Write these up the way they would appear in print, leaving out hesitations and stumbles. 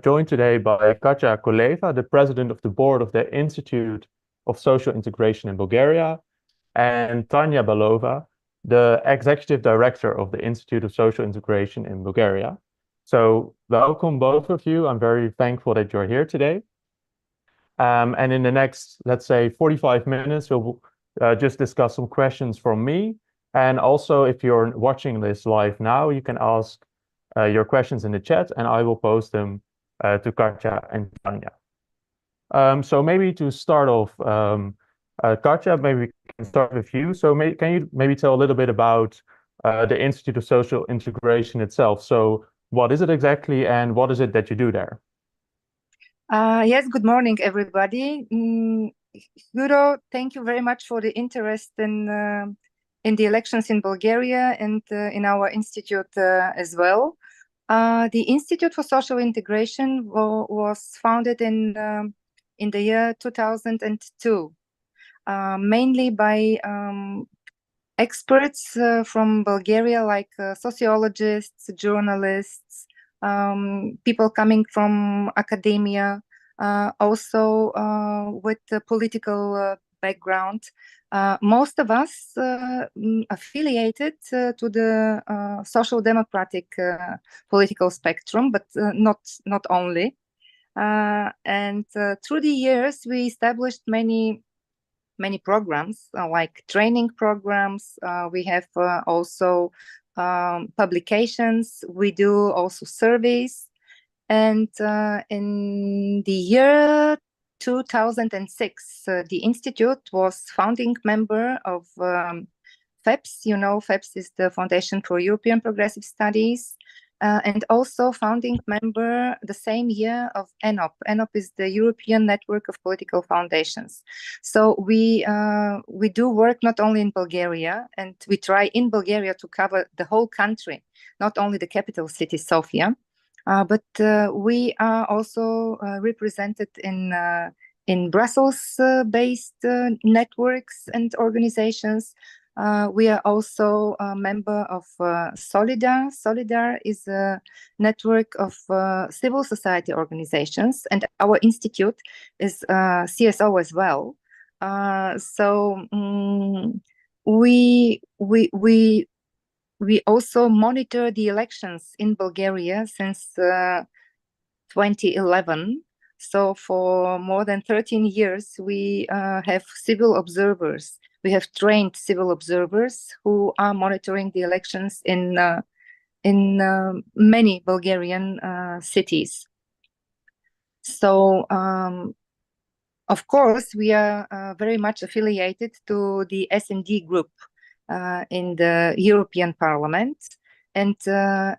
joined today by Katya Koleva, the president of the board of the Institute of Social Integration in Bulgaria, and Tanya Balova, the executive director of the Institute of Social Integration in Bulgaria. So welcome both of you. I'm very thankful that you're here today. And in the next, let's say, 45 minutes, we'll just discuss some questions from me. And also, if you're watching this live now, you can ask your questions in the chat, and I will post them to Katya and Tanya. So maybe to start off, Katya, maybe we can start with you. So can you maybe tell a little bit about the Institute of Social Integration itself? So what is it exactly, and what is it that you do there? Yes, good morning, everybody. Hugo, thank you very much for the interest in the elections in Bulgaria and in our institute as well. The Institute for Social Integration was founded in the year 2002, mainly by experts from Bulgaria, like sociologists, journalists, people coming from academia, also with a political background. Most of us affiliated to the social democratic political spectrum, but not only. And through the years, we established many programs, like training programs. We have also publications. We do also surveys. And in the year 2006, the Institute was founding member of FEPS. You know, FEPS is the Foundation for European Progressive Studies. And also founding member the same year of ENOP. ENOP is the European Network of Political Foundations. So we do work not only in Bulgaria, and we try in Bulgaria to cover the whole country, not only the capital city, Sofia, but we are also represented in Brussels-based networks and organizations. We are also a member of Solidar. Solidar is a network of civil society organizations, and our institute is CSO as well. So we also monitor the elections in Bulgaria since 2011. So for more than 13 years, we have civil observers. We have trained civil observers who are monitoring the elections in many Bulgarian cities. So, of course, we are very much affiliated to the S&D group in the European Parliament. And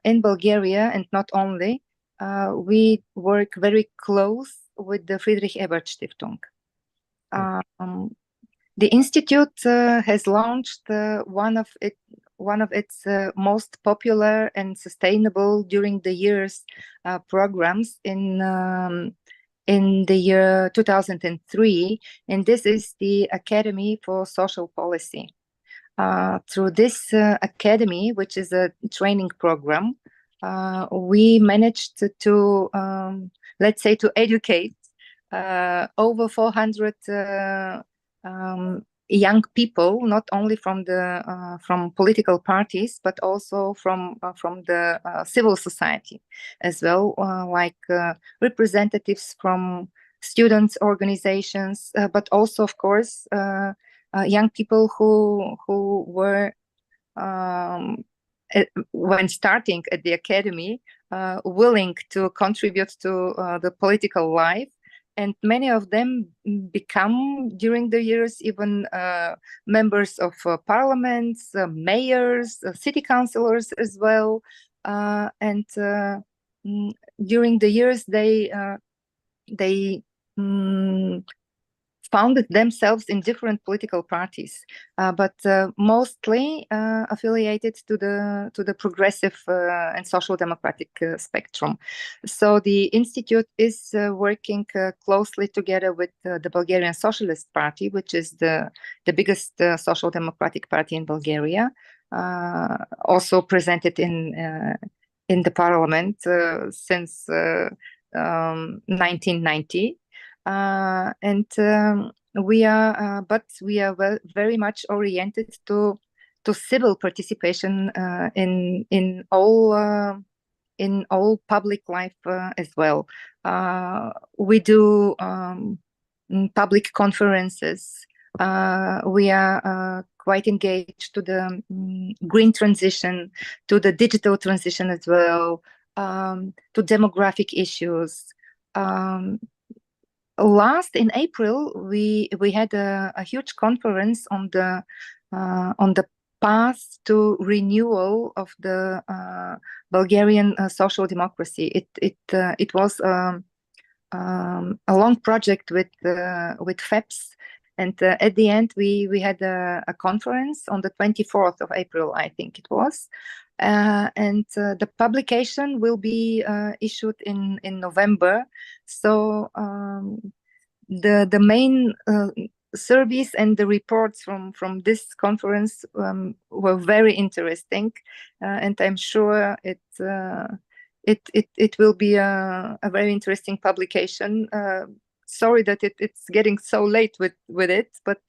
in Bulgaria, and not only, we work very close with the Friedrich Ebert Stiftung. The institute has launched one of its most popular and sustainable during the years programs in the year 2003, and this is the Academy for Social Policy. Through this academy, which is a training program, we managed to let's say, to educate over 400 young people, not only from political parties, but also from the civil society as well, like representatives from students' organizations, but also, of course, young people who were when starting at the academy willing to contribute to the political life. And many of them become, during the years, even members of parliaments, mayors, city councillors as well. And during the years, they founded themselves in different political parties, but mostly affiliated to the progressive and social democratic spectrum. So the institute is working closely together with the Bulgarian Socialist Party, which is the biggest social democratic party in Bulgaria, also presented in the parliament since 1990, we are, but we are very much oriented to civil participation in all public life as well. We do public conferences. We are quite engaged to the green transition, to the digital transition as well, to demographic issues. Last in April, we had a huge conference on the path to renewal of the Bulgarian social democracy. It was a long project with FEPS, and at the end we had a conference on the 24th of April, I think it was, and the publication will be issued in November. So the main surveys and the reports from this conference were very interesting, and I'm sure it will be a very interesting publication. Sorry that it's getting so late with it, but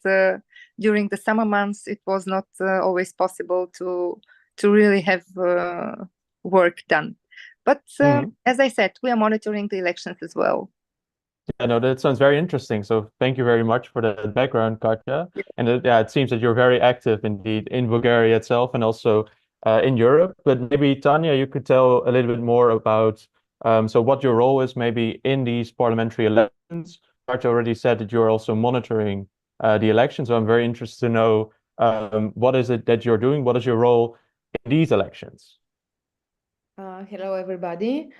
during the summer months it was not always possible to really have work done. But as I said, we are monitoring the elections as well. Yeah, no, that sounds very interesting. So thank you very much for the background, Katya. And it seems that you're very active indeed in Bulgaria itself and also in Europe. But maybe Tanya, you could tell a little bit more about so what your role is maybe in these parliamentary elections. Katya already said that you're also monitoring the elections. So I'm very interested to know what is it that you're doing? What is your role in these elections? Hello, everybody.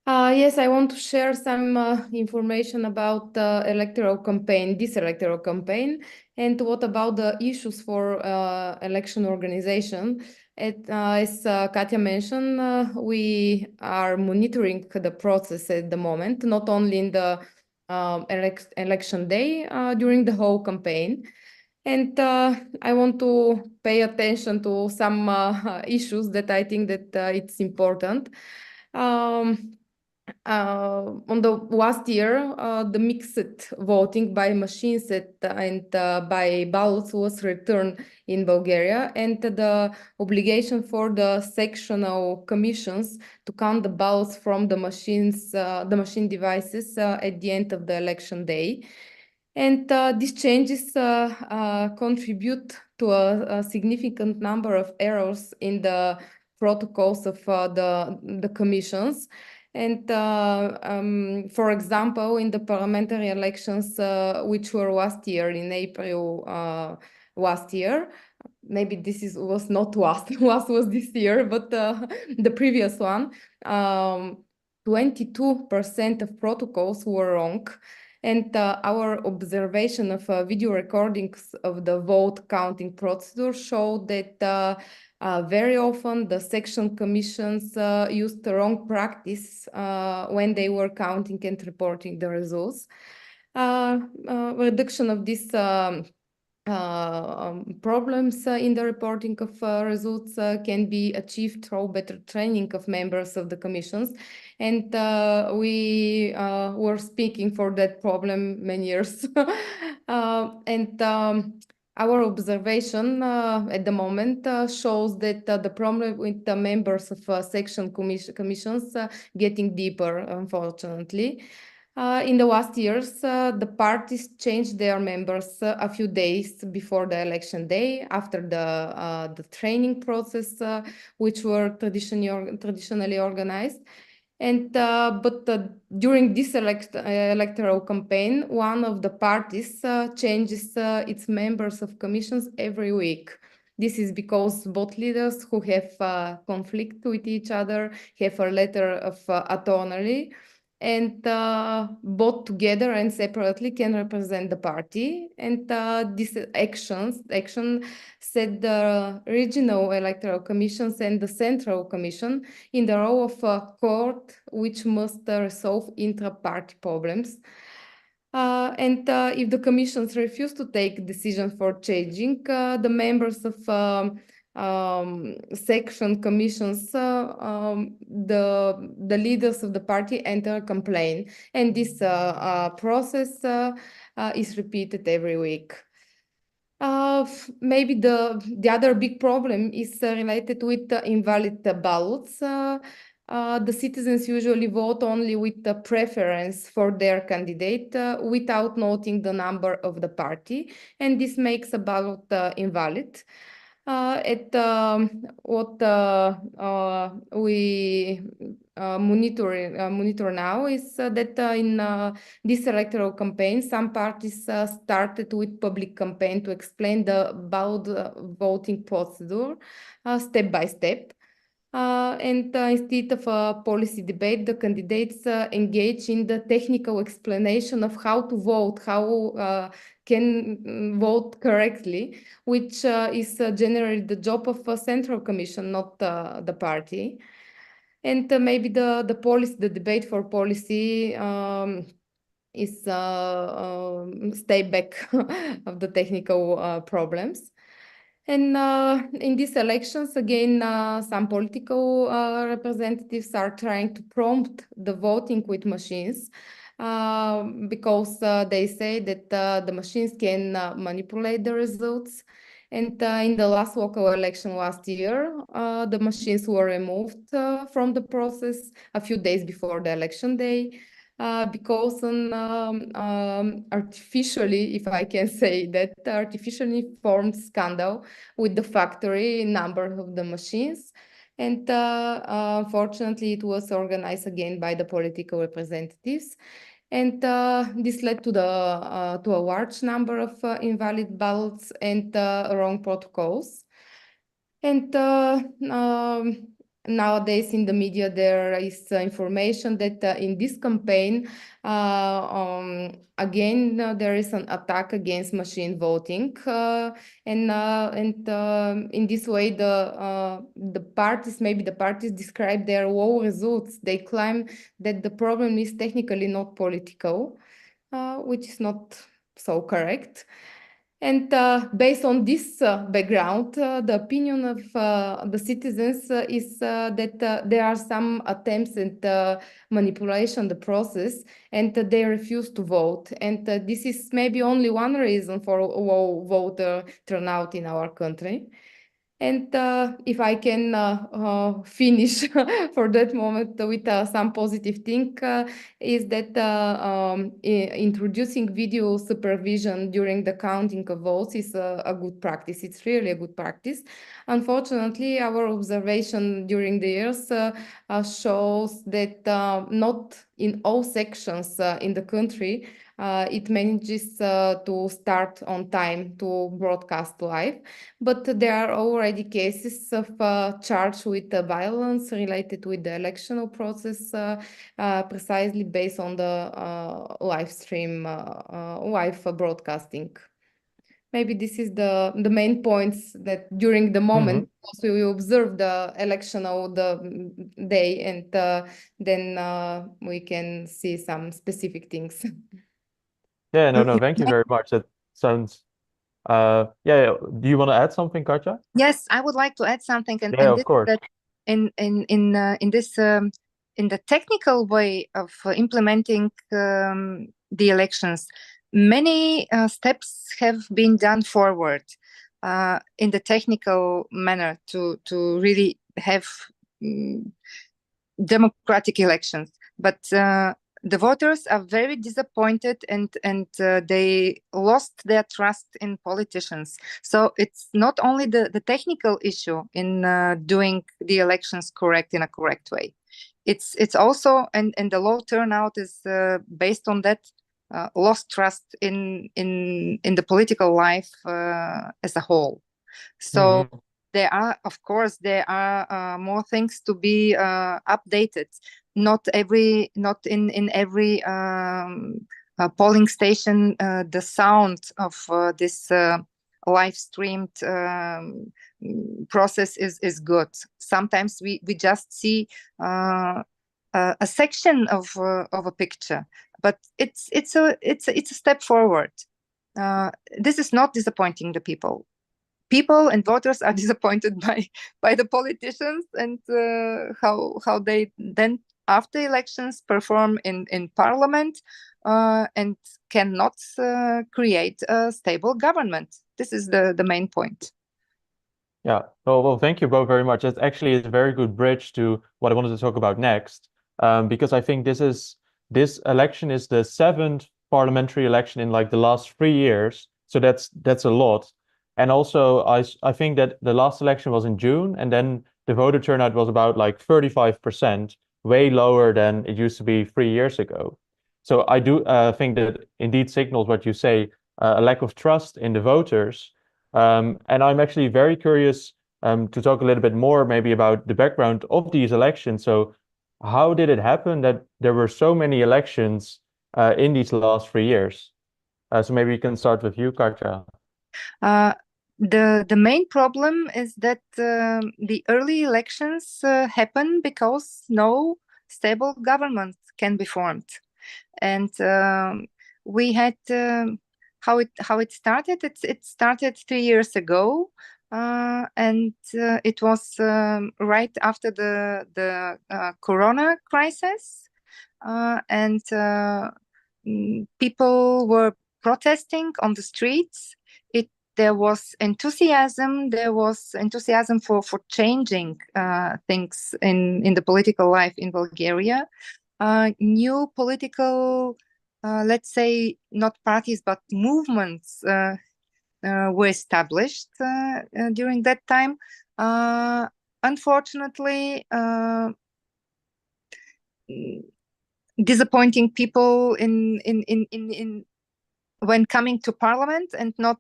Yes, I want to share some information about the this electoral campaign, and what about the issues for election organization. As Katya mentioned, we are monitoring the process at the moment, not only in the election day, during the whole campaign. And I want to pay attention to some issues that I think that it's important. On the last year, the mixed voting by machines and by ballots was returned in Bulgaria, and the obligation for the sectional commissions to count the ballots from the the machine devices at the end of the election day. And these changes contribute to a significant number of errors in the protocols of the commissions. And for example, in the parliamentary elections, which were last year in April last year, maybe this was not last was this year, but the previous one, 22% of protocols were wrong. And our observation of video recordings of the vote counting procedure showed that very often the section commissions used the wrong practice when they were counting and reporting the results. Reduction of these problems in the reporting of results can be achieved through better training of members of the commissions. And we were speaking for that problem many years. Our observation at the moment shows that the problem with the members of section commissions getting deeper, unfortunately. In the last years, the parties changed their members a few days before the election day, after the training process, which were traditionally organized. And but during this electoral campaign, one of the parties changes its members of commissions every week. This is because both leaders who have conflict with each other have a letter of autonomy, and both together and separately can represent the party. And this action set the regional electoral commissions and the central commission in the role of a court which must resolve intra-party problems. And if the commissions refuse to take decisions for changing, the members of section commissions, the leaders of the party enter a complaint, and this process is repeated every week. Maybe the other big problem is related with invalid ballots. The citizens usually vote only with the preference for their candidate without noting the number of the party, and this makes a ballot invalid. What we monitor now is that in this electoral campaign, some parties started with public campaign to explain the ballot voting procedure step by step. And instead of a policy debate, the candidates engage in the technical explanation of how to vote, how can vote correctly, which is generally the job of a central commission, not the party. And maybe the policy, the debate for policy is stay back of the technical problems. And in these elections, again, some political representatives are trying to prompt the voting with machines because they say that the machines can manipulate the results. And in the last local election last year, the machines were removed from the process a few days before the election day. Because artificially, if I can say that, artificially formed scandal with the factory number of the machines. And unfortunately, it was organized again by the political representatives. And this led to a large number of invalid ballots and wrong protocols. And nowadays in the media, there is information that in this campaign, again, there is an attack against machine voting. And in this way, the parties describe their low results. They claim that the problem is technically not political, which is not so correct. And based on this background, the opinion of the citizens is that there are some attempts at manipulation of the process, and they refuse to vote. And this is maybe only one reason for low voter turnout in our country. And if I can finish for that moment with some positive thing, is that introducing video supervision during the counting of votes is a good practice. It's really a good practice. Unfortunately, our observation during the years shows that not in all sections in the country it manages to start on time to broadcast live, but there are already cases of charged with violence related with the electoral process, precisely based on the live stream, live broadcasting. Maybe this is the main points that during the moment we observe the election of the day, and then we can see some specific things. Yeah, no, thank you very much. That sounds, yeah. Do you want to add something, Katja? Yes, I would like to add something, and Yeah, of course. that in the technical way of implementing the elections, many steps have been done forward in the technical manner to really have democratic elections. But the voters are very disappointed, and they lost their trust in politicians. So it's not only the technical issue in doing the elections correct in a correct way. It's also, and the low turnout is based on that lost trust in the political life as a whole. So there are, of course, more things to be updated. Not in every polling station the sound of this live streamed process is good. Sometimes we just see a section of a picture, but it's a step forward. This is not disappointing the people. people and voters are disappointed by the politicians, and how they then after elections perform in parliament and cannot create a stable government. This is the main point. Yeah. Well, thank you both very much. It's actually a very good bridge to what I wanted to talk about next, because I think this election is the 7th parliamentary election in like the last 3 years. So that's a lot. And also, I think that the last election was in June, and then the voter turnout was about like 35%, way lower than it used to be 3 years ago. So I do think that indeed signals what you say, a lack of trust in the voters. And I'm actually very curious to talk a little bit more maybe about the background of these elections. So how did it happen that there were so many elections in these last 3 years? So maybe we can start with you, Katja. The main problem is that the early elections happen because no stable government can be formed, and we had how it started. It started 3 years ago, and it was right after the Corona crisis, and people were protesting on the streets. There was enthusiasm. There was enthusiasm for changing things in the political life in Bulgaria. New political, let's say, not parties but movements were established during that time. Unfortunately, disappointing people in when coming to parliament and not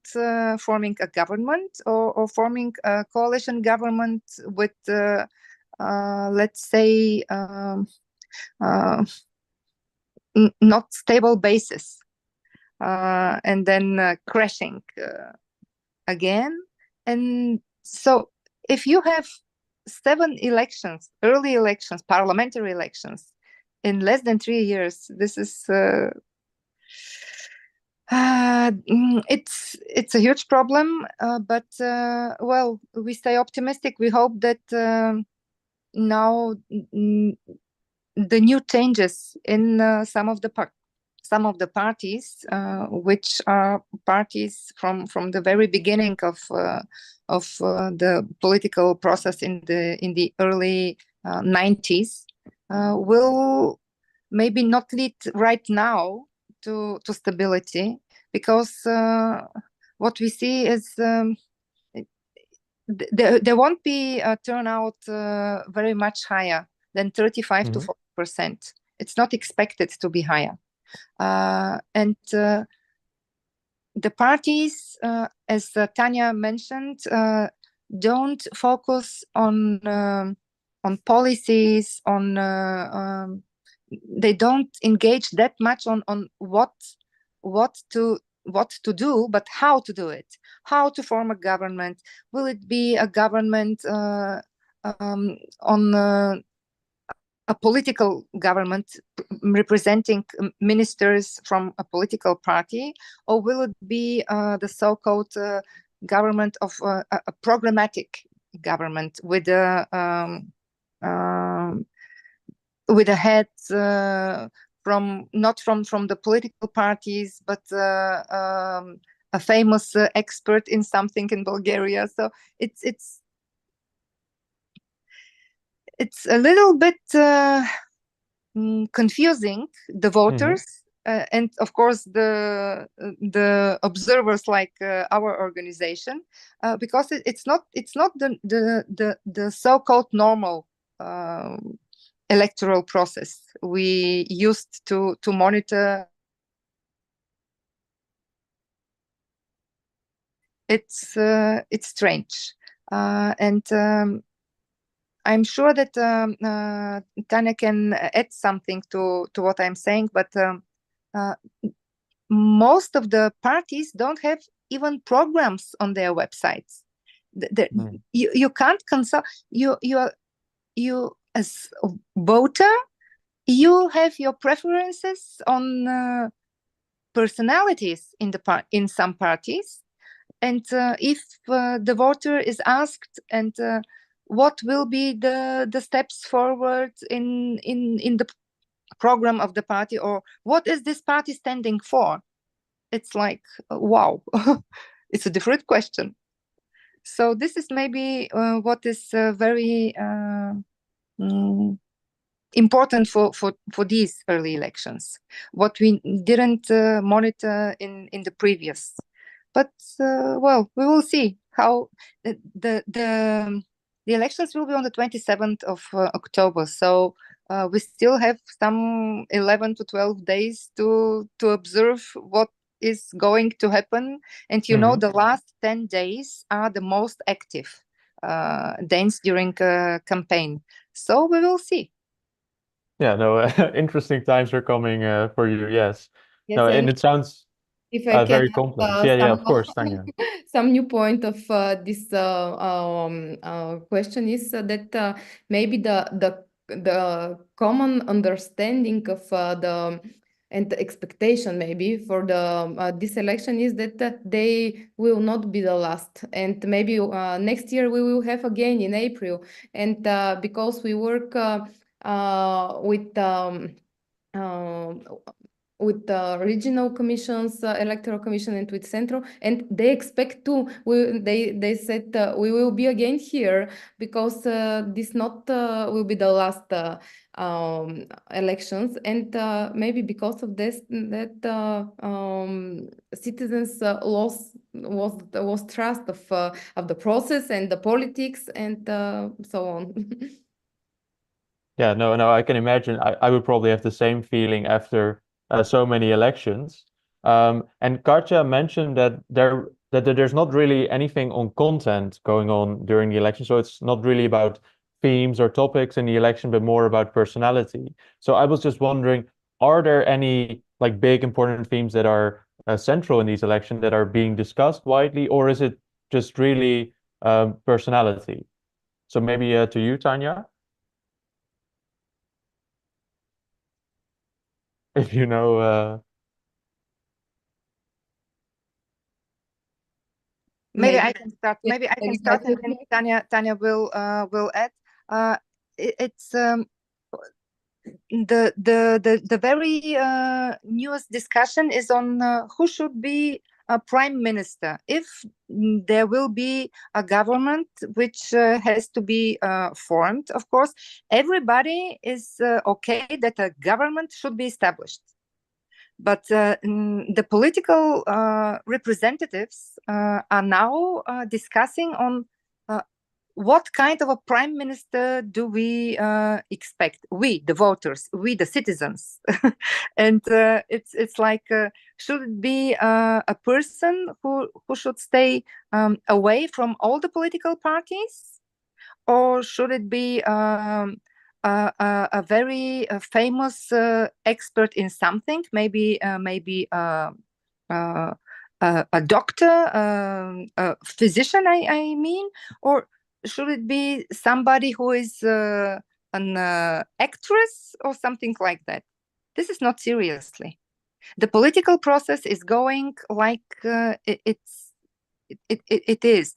forming a government or forming a coalition government with, let's say, not stable basis, and then crashing again. And so if you have 7 elections, early elections, parliamentary elections in less than 3 years, this is it's a huge problem, but well, we stay optimistic. We hope that now the new changes in some of the parties, which are parties from the very beginning of the political process in the early 90s, will maybe not lead right now to stability, because what we see is there won't be a turnout very much higher than 35 to 40%. It's not expected to be higher, and the parties, as Tanya mentioned, don't focus on policies, they don't engage that much on what to do, but how to do it, how to form a government. Will it be a government on a political government representing ministers from a political party, or will it be the so-called government of a programmatic government with a head not from the political parties, but a famous expert in something in Bulgaria. So it's a little bit confusing, the voters, and of course the observers like our organization, because it's not the so-called normal electoral process we used to monitor. It's strange, and I'm sure that Tanya can add something to what I'm saying, but most of the parties don't have even programs on their websites. You can't consult. You as a voter, you have your preferences on personalities in some parties, and if the voter is asked, and what will be the steps forward in the program of the party, or what is this party standing for, it's like wow. It's a different question. So this is maybe what is very important for these early elections, what we didn't monitor in the previous. But well, we will see how the elections will be on the 27th of October. So we still have some 11 to 12 days to observe what is going to happen. And you know, the last 10 days are the most active days during campaign. So we will see. Yeah, no, interesting times are coming for you. Yes. Yes, No, and it sounds if I can very complex. Yeah, some of course, Tanya. some new point of this question is that maybe the common understanding of the and the expectation maybe for the this election is that they will not be the last, and maybe next year we will have again in April, and because we work with the regional commissions, electoral commission, and with central, and they expect to. They said we will be again here because this not will be the last elections, and maybe because of this that citizens lost trust of the process and the politics and so on. Yeah, no, I can imagine. I would probably have the same feeling after so many elections. And Katja mentioned that there's not really anything on content going on during the election, so it's not really about themes or topics in the election, but more about personality. So I was just wondering, are there any like big important themes that are central in these elections that are being discussed widely, or is it just really personality? So maybe to you, Tanya. If you know, maybe I can start. Yeah, Maybe I can maybe start, and Katya. then Tanya will add. It's the very newest discussion is on who should be a prime minister if there will be a government which has to be formed. Of course, everybody is okay that a government should be established. But the political representatives are now discussing on what kind of a prime minister do we expect? We, the voters, we, the citizens. And it's like, should it be a person who should stay away from all the political parties? Or should it be a very famous expert in something, maybe a doctor, a physician, I mean, or should it be somebody who is an actress or something like that? This is not seriously. The political process is going like it is.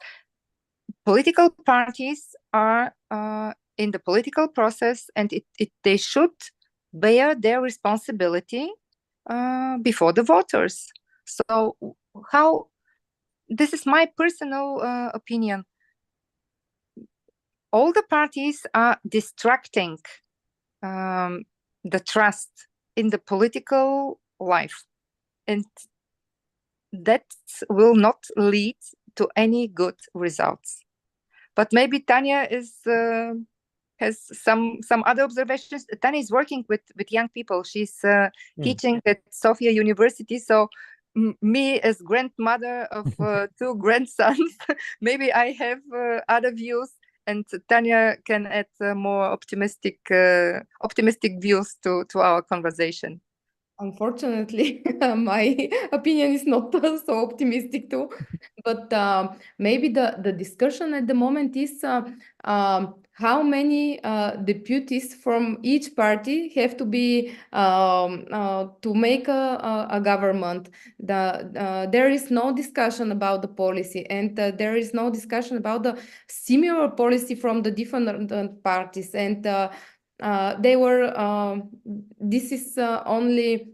Political parties are in the political process, and they should bear their responsibility before the voters. So how, this is my personal opinion, all the parties are distracting the trust in the political life, and that will not lead to any good results. But maybe Tanya has some other observations. Tanya is working with young people. She's teaching at Sofia University. So me as grandmother of two grandsons, maybe I have other views, and Tanya can add more optimistic views to our conversation. Unfortunately, my opinion is not so optimistic too. But maybe the discussion at the moment is how many deputies from each party have to be to make a government. There is no discussion about the policy, and there is no discussion about the similar policy from the different parties. And they were this is only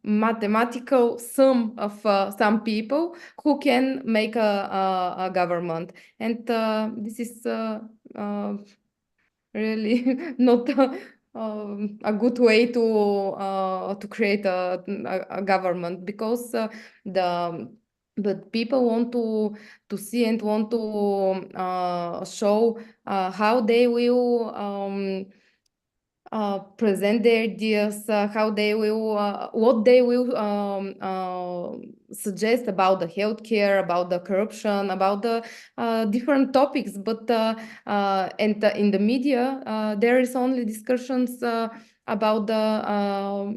mathematical sum of some people who can make a government, and this is really not a good way to create a government, because but people want to see and want to show how they will present their ideas, how they will, what they will suggest about the healthcare, about the corruption, about the different topics. But and in the media, there is only discussions about the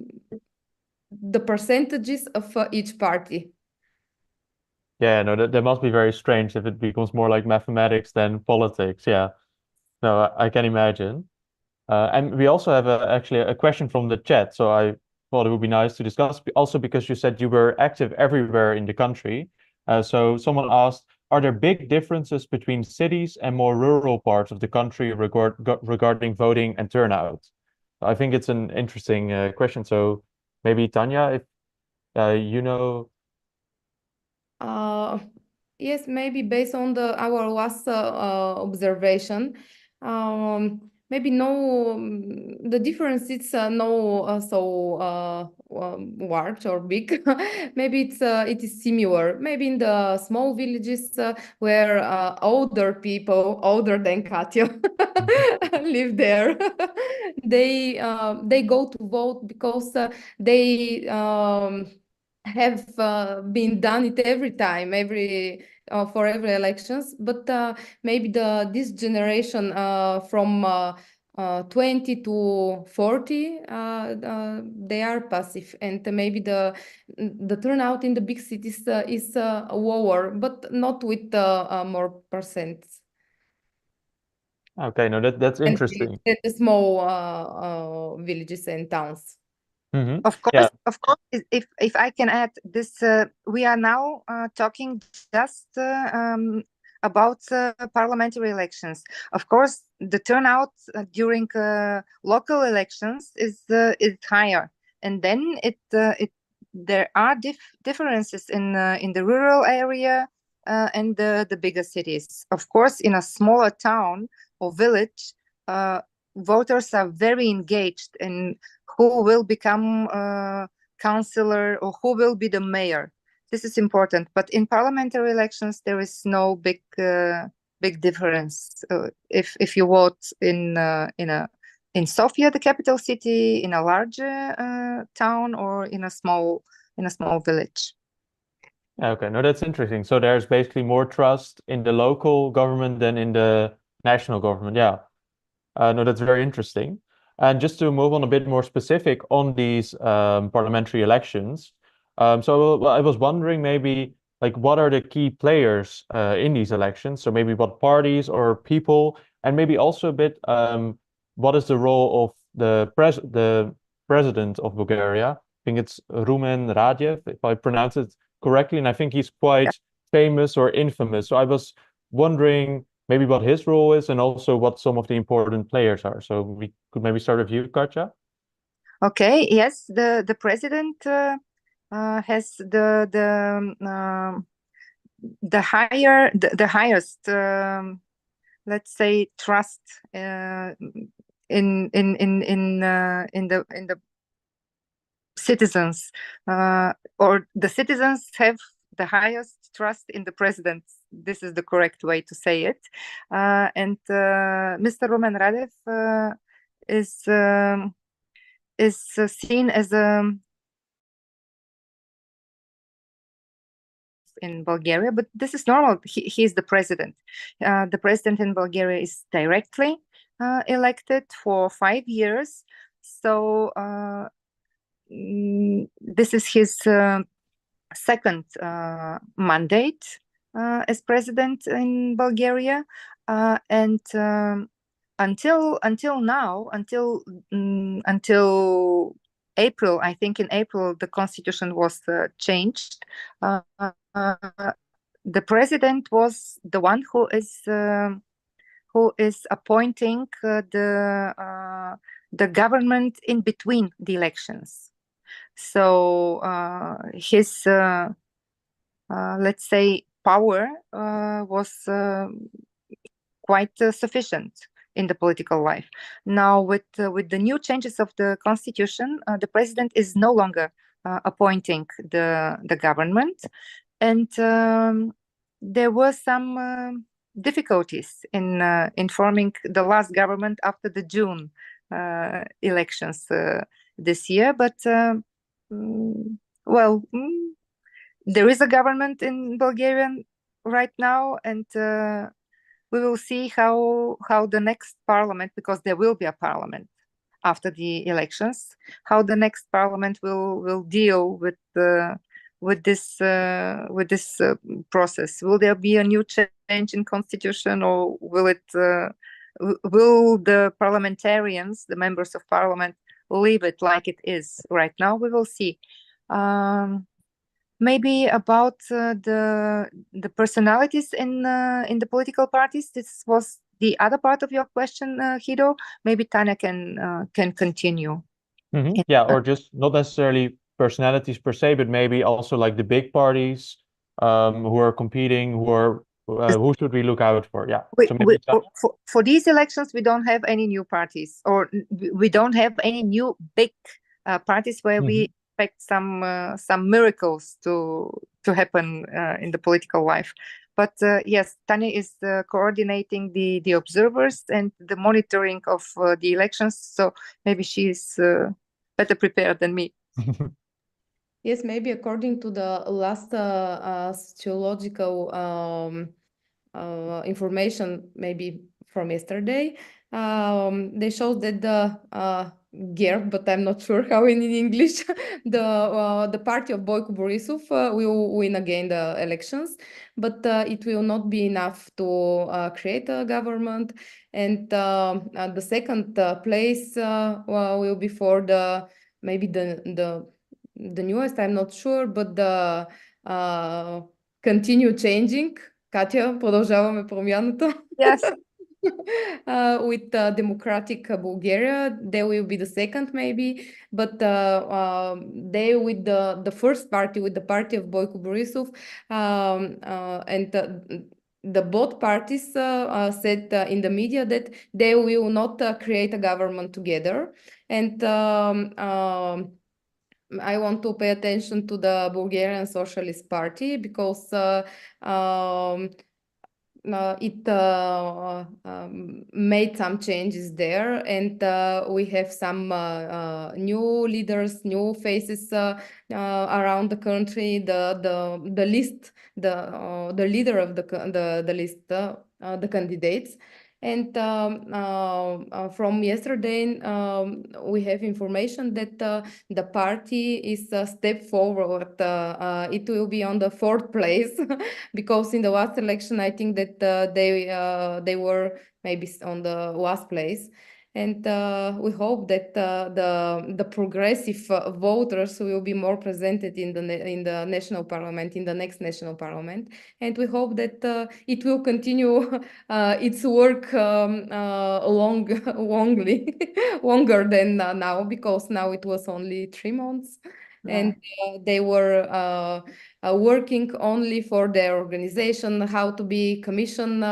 percentages of each party. Yeah, no, that must be very strange if it becomes more like mathematics than politics. Yeah, no, I can imagine. And we also have actually a question from the chat. So I thought it would be nice to discuss, also because you said you were active everywhere in the country. So someone asked, are there big differences between cities and more rural parts of the country regarding voting and turnout? I think it's an interesting question. So maybe Tanya, if you know. Yes, maybe based on our last observation, maybe no, the difference is no so large or big. Maybe it is similar. Maybe in the small villages where older people, older than Katya, live there, they go to vote because they have been done it every time, for every elections. But maybe this generation from 20 to 40, they are passive, and maybe the turnout in the big cities is lower, but not with more percents. Okay, no, that's interesting. And the small villages and towns. Mm-hmm. Of course, Yeah. of course. If I can add this, we are now talking just about parliamentary elections. Of course, the turnout during local elections is higher, and then there are differences in the rural area and the bigger cities. Of course, in a smaller town or village, voters are very engaged in who will become councillor or who will be the mayor. This is important. But in parliamentary elections, there is no big difference. If you vote in Sofia, the capital city, in a larger town, or in a small village. Okay, no, that's interesting. So there's basically more trust in the local government than in the national government. Yeah. No, that's very interesting. And just to move on a bit more specific on these parliamentary elections, so I was wondering maybe like what are the key players in these elections? So maybe what parties or people, and maybe also a bit what is the role of the president of Bulgaria? I think it's Rumen Radev, if I pronounce it correctly, and I think he's quite famous or infamous. So I was wondering maybe what his role is and also what some of the important players are. So we could maybe start with you, Katja. Okay. Yes, the president has the highest let's say trust in the citizens, or the citizens have the highest trust in the president. This is the correct way to say it. And Mr. Rumen Radev is seen as in Bulgaria, but this is normal. He is the president. The president in Bulgaria is directly elected for 5 years. So this is his second mandate as president in Bulgaria, and until now, until April, I think in April the constitution was changed. The president was the one who is appointing the government in between the elections. So his let's say power was quite sufficient in the political life. Now with the new changes of the constitution, the president is no longer appointing the government, and there were some difficulties in forming the last government after the June elections this year. But well, there is a government in Bulgaria right now, and we will see how the next parliament, because there will be a parliament after the elections, how the next parliament will deal with this process. Will there be a new change in constitution, or will the parliamentarians, the members of parliament, leave it like it is right now? We will see. Maybe about the personalities in the political parties. This was the other part of your question, Hido. Maybe Tanya can continue. Yeah, or just not necessarily personalities per se, but maybe also like the big parties who are competing, who should we look out for? Yeah. So maybe for these elections, we don't have any new parties, or we don't have any new big parties where we expect some miracles to happen in the political life. But yes, Tanya is coordinating the observers and the monitoring of the elections, so maybe she is better prepared than me. Yes, maybe according to the last sociological information, maybe from yesterday, they showed that the GERB, but I'm not sure how in English, the party of Boyko Borisov will win again the elections, but it will not be enough to create a government. And the second place will be for maybe the newest, I'm not sure, but the continue changing. Katya, продължаваме промяната. Yes. With Democratic Bulgaria, they will be the second maybe, but they with the first party, with the party of Boyko Borisov, and the both parties said in the media that they will not create a government together. And I want to pay attention to the Bulgarian Socialist Party, because it made some changes there, and we have some new leaders, new faces around the country. The list, the leader of the list, the candidates. And from yesterday, we have information that the party is a step forward. It will be on the 4th place, because in the last election, I think that they were maybe on the last place. And we hope that the progressive voters will be more presented in the national parliament, in the next national parliament. And we hope that it will continue its work longer than now, because now it was only 3 months. Yeah. And they were working only for their organization, how to be commission,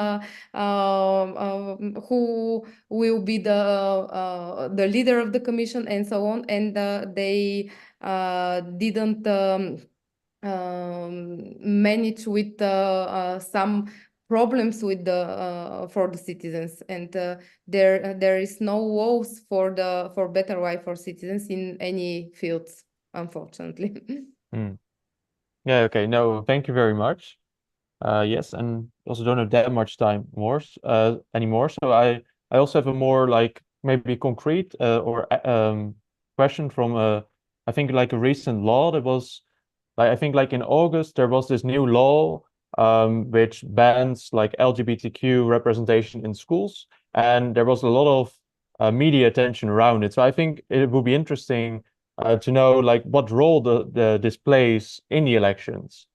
who will be the leader of the commission, and so on. And they didn't manage with some problems with for the citizens, and there is no woes for better life for citizens in any fields, unfortunately. Yeah, okay. No, thank you very much. Yes, and also don't have that much time anymore. So I also have a more like maybe concrete or question from I think like a recent law that was like, I think like in August there was this new law which bans like LGBTQ representation in schools, and there was a lot of media attention around it. So I think it would be interesting to know like what role this plays in the elections.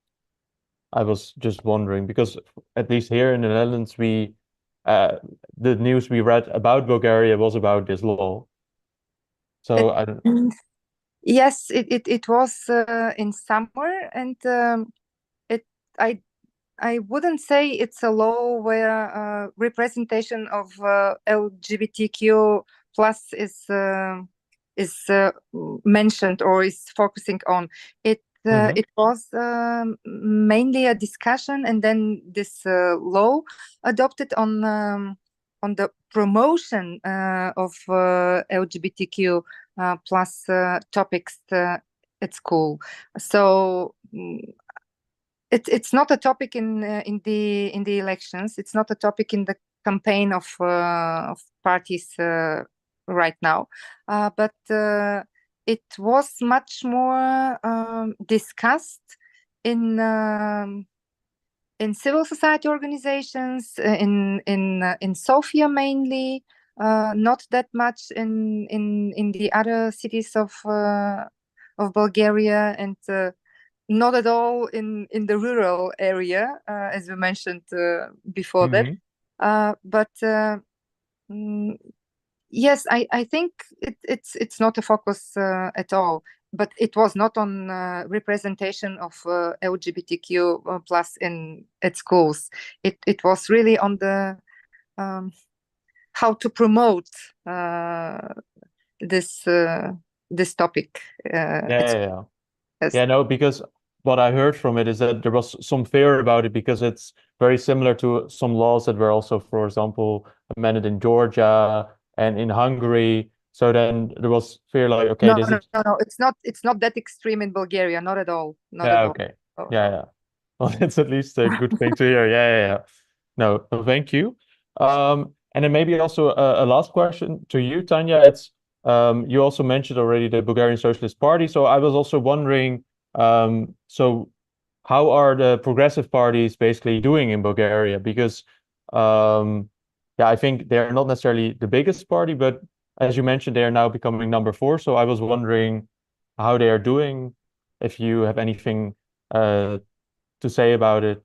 I was just wondering because at least here in the Netherlands, the news we read about Bulgaria was about this law. So I don't. Yes, it was in summer, and it I wouldn't say it's a law where representation of LGBTQ plus is mentioned or is focusing on. Mhm. It was mainly a discussion, and then this law adopted on the promotion of LGBTQ plus topics at school. So it's not a topic in the elections. It's not a topic in the campaign of parties right now, but it was much more discussed in civil society organizations, in Sofia mainly, not that much in the other cities of Bulgaria, and not at all in the rural area, as we mentioned before that. Mhm. But mm, yes, I think it's not a focus at all. But it was not on representation of LGBTQ plus at schools. It was really on the how to promote this this topic. Yeah. Yes. Yeah, no, because what I heard from it is that there was some fear about it because it's very similar to some laws that were also, for example, amended in Georgia and in Hungary. So then there was fear like, okay, No, this no, is, no, no. It's not that extreme in Bulgaria. Not at all. Not at yeah, all. okay. Oh, Yeah. Well, it's at least a good thing to hear. Yeah. No, thank you. And then maybe also a last question to you, Tanya. It's you also mentioned already the Bulgarian Socialist Party. So I was also wondering, so how are the progressive parties basically doing in Bulgaria? Because yeah, I think they're not necessarily the biggest party, but as you mentioned, they are now becoming number 4. So I was wondering how they are doing, if you have anything to say about it.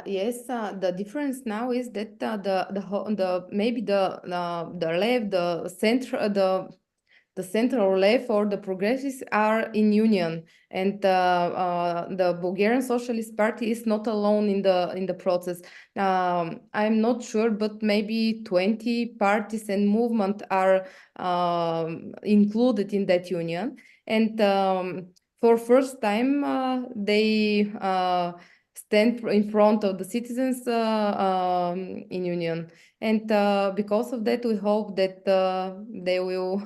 Yes, the difference now is that the maybe the left, the center, the central left or the progressives are in union, and the Bulgarian Socialist Party is not alone in the process. I'm not sure, but maybe 20 parties and movement are included in that union, and for first time they stand in front of the citizens in union. And because of that, we hope that they will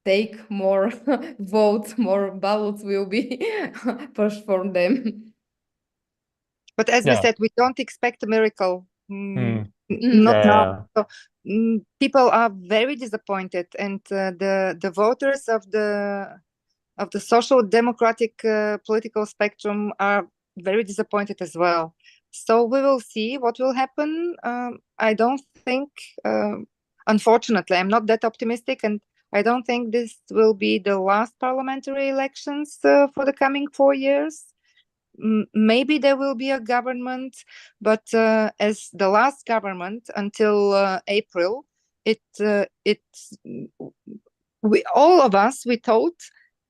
take more votes, more ballots will be pushed for them. but as we Yeah. said, we don't expect a miracle. Hmm. Not now. Yeah. So, people are very disappointed, and the voters of the social democratic political spectrum are very disappointed as well. So we will see what will happen. I don't think, unfortunately, I'm not that optimistic, and I don't think this will be the last parliamentary elections for the coming 4 years. Maybe there will be a government, but as the last government until April, we all of us we thought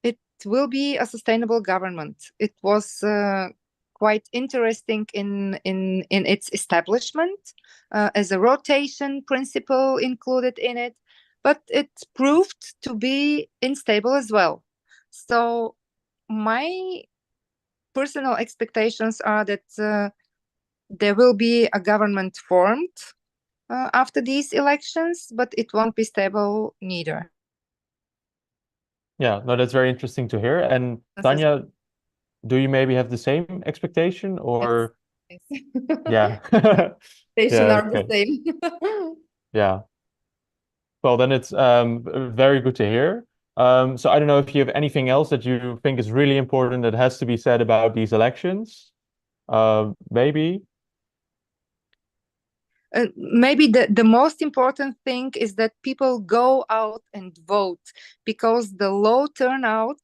it will be a sustainable government. It was quite interesting in its establishment, as a rotation principle included in it, but it proved to be unstable as well. So my personal expectations are that there will be a government formed after these elections, but it won't be stable neither. Yeah. No, that's very interesting to hear. And Tanya, do you maybe have the same expectation Yes. or Yes. yeah. Station Yeah, are the okay. same. Yeah. Well, then it's very good to hear. So I don't know if you have anything else that you think is really important that has to be said about these elections. Maybe. Maybe the most important thing is that people go out and vote, because the low turnout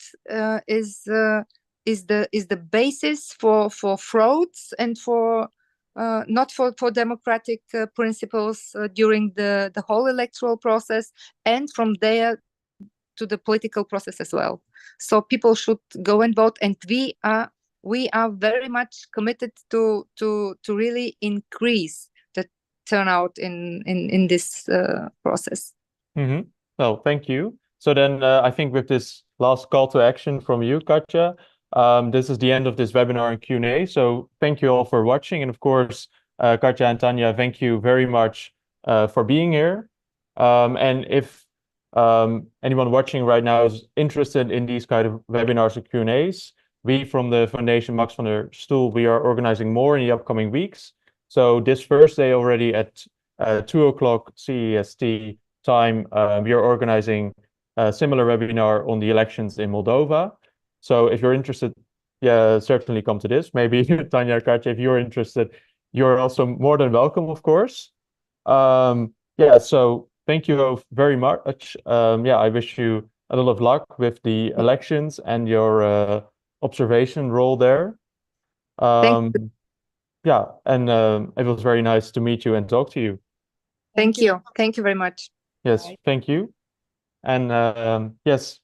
is the basis for frauds and for not for democratic principles during the whole electoral process, and from there to the political process as well. So people should go and vote, and we are very much committed to really increase the turnout in this process. Mm-hmm. Well, thank you. So then I think with this last call to action from you, Katja, this is the end of this webinar and Q&A. So thank you all for watching. And of course, Katja and Tanya, thank you very much for being here. And if anyone watching right now is interested in these kind of webinars or Q&As, we from the Foundation Max van der Stoel, we are organizing more in the upcoming weeks. So this Thursday already at 2 o'clock CEST time, we are organizing a similar webinar on the elections in Moldova. So if you're interested, yeah, certainly come to this. Maybe Tanya, Katja, if you're interested, you're also more than welcome, of course. Yeah, so thank you very much. Yeah, I wish you a lot of luck with the elections and your observation role there. Thank you. Yeah, and it was very nice to meet you and talk to you. Thank you very much. Yes, Bye. thank you. And yes,